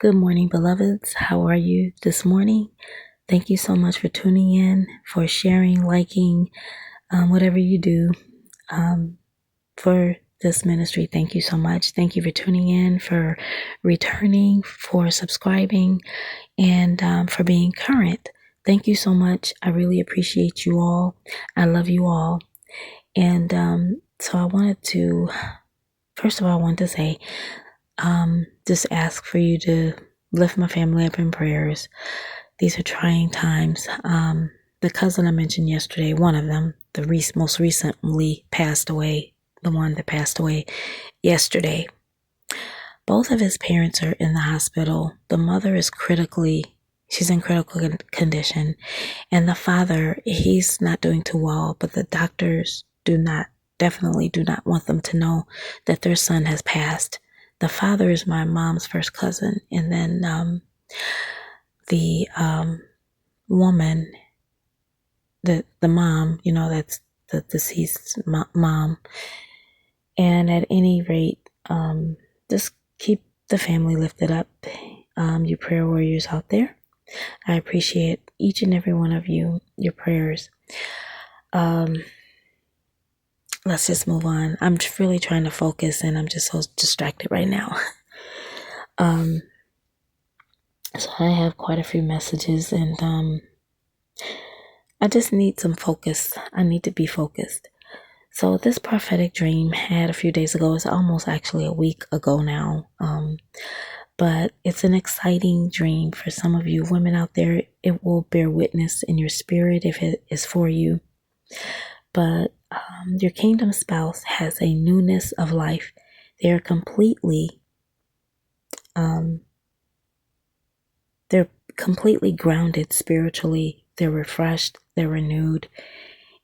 Good morning, beloveds. How are you this morning? Thank you so much for tuning in, for sharing, liking, whatever you do for this ministry. Thank you so much. Thank you for tuning in, for returning, for subscribing, and for being current. Thank you so much. I really appreciate you all. I love you all. And so I wanted to, first of all, I want to say, just ask for you to lift my family up in prayers. These are trying times. The cousin I mentioned yesterday, one of them, most recently passed away, the one that passed away yesterday. Both of his parents are in the hospital. The mother is she's in critical condition. And the father, he's not doing too well, but the doctors definitely do not want them to know that their son has passed. The father is my mom's first cousin. And then the woman, the mom, that's the deceased mom. And at any rate, just keep the family lifted up. You prayer warriors out there. I appreciate each and every one of you, your prayers. Let's just move on. I'm really trying to focus and I'm just so distracted right now. So I have quite a few messages and I just need some focus. I need to be focused. So this prophetic dream I had a few days ago. It's almost actually a week ago now. But it's an exciting dream for some of you women out there. It will bear witness in your spirit if it is for you. But your kingdom spouse has a newness of life. They're completely grounded spiritually. They're refreshed. They're renewed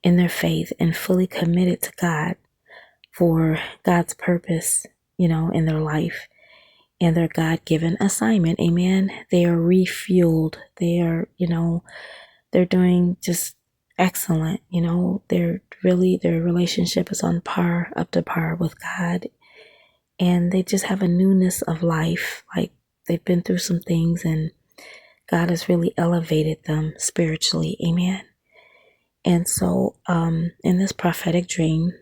in their faith and fully committed to God for God's purpose, in their life and their God-given assignment. Amen. They are refueled. They are, they're doing just excellent. Their relationship is up to par with God. And they just have a newness of life. Like they've been through some things and God has really elevated them spiritually. Amen. And so in this prophetic dream,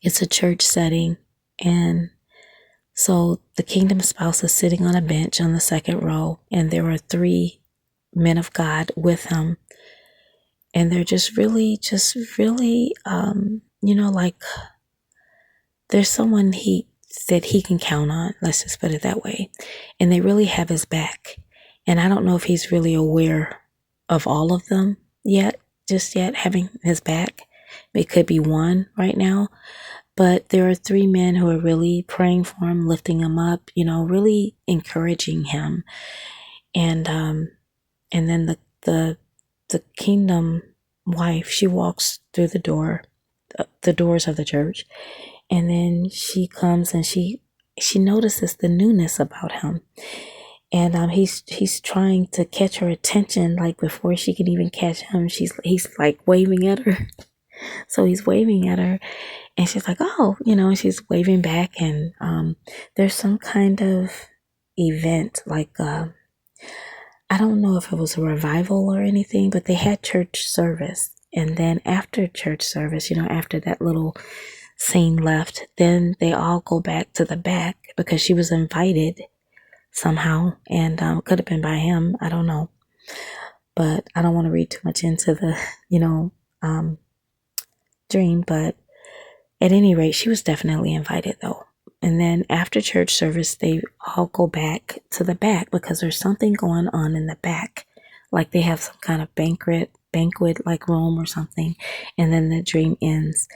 it's a church setting. And so the kingdom spouse is sitting on a bench on the second row. And there are 3 men of God with him. And they're just really, like there's someone that he can count on. Let's just put it that way. And they really have his back. And I don't know if he's really aware of all of them yet, having his back. It could be one right now. But there are 3 men who are really praying for him, lifting him up, really encouraging him. And then the kingdom wife, she walks through the doors of the church. And then she comes and she notices the newness about him. And he's trying to catch her attention, like before she can even catch him, he's like waving at her. So he's waving at her and she's like, oh, and she's waving back. And there's some kind of event, like I don't know if it was a revival or anything, but they had church service. And then after church service, after that little scene left, then they all go back to the back because she was invited somehow, and could have been by him, I don't know, but I don't want to read too much into the dream. But at any rate, she was definitely invited though. And then after church service, they all go back to the back because there's something going on in the back, like they have some kind of banquet like room or something. And then the dream ends.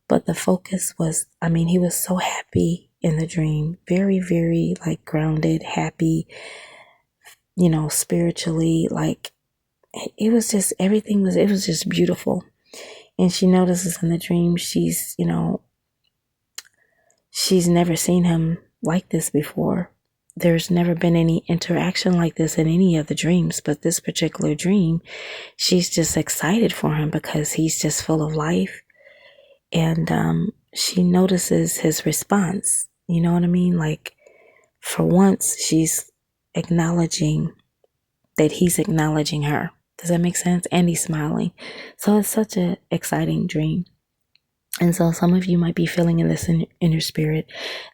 But the focus was, he was so happy in the dream, very, very like grounded, happy, spiritually, like it was just, it was just beautiful. And she notices in the dream, she's never seen him like this before. There's never been any interaction like this in any of the dreams, but this particular dream, she's just excited for him because he's just full of life. And she notices his response. You know what I mean? Like for once, she's acknowledging that he's acknowledging her. Does that make sense? And he's smiling. So it's such an exciting dream. And so some of you might be feeling in this in your spirit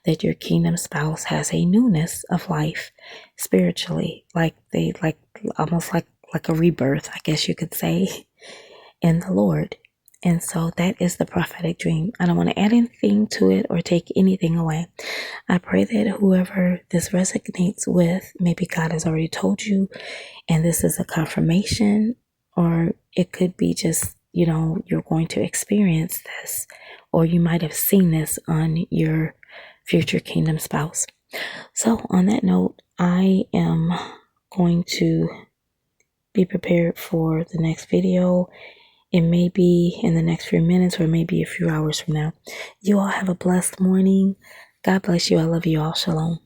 that your kingdom spouse has a newness of life spiritually, like they almost like a rebirth, I guess you could say, in the Lord. And so that is the prophetic dream. I don't want to add anything to it or take anything away. I pray that whoever this resonates with, maybe God has already told you, and this is a confirmation, or it could be just, you're going to experience this, or you might have seen this on your future kingdom spouse. So on that note, I am going to be prepared for the next video. It may be in the next few minutes or maybe a few hours from now. You all have a blessed morning. God bless you. I love you all. Shalom.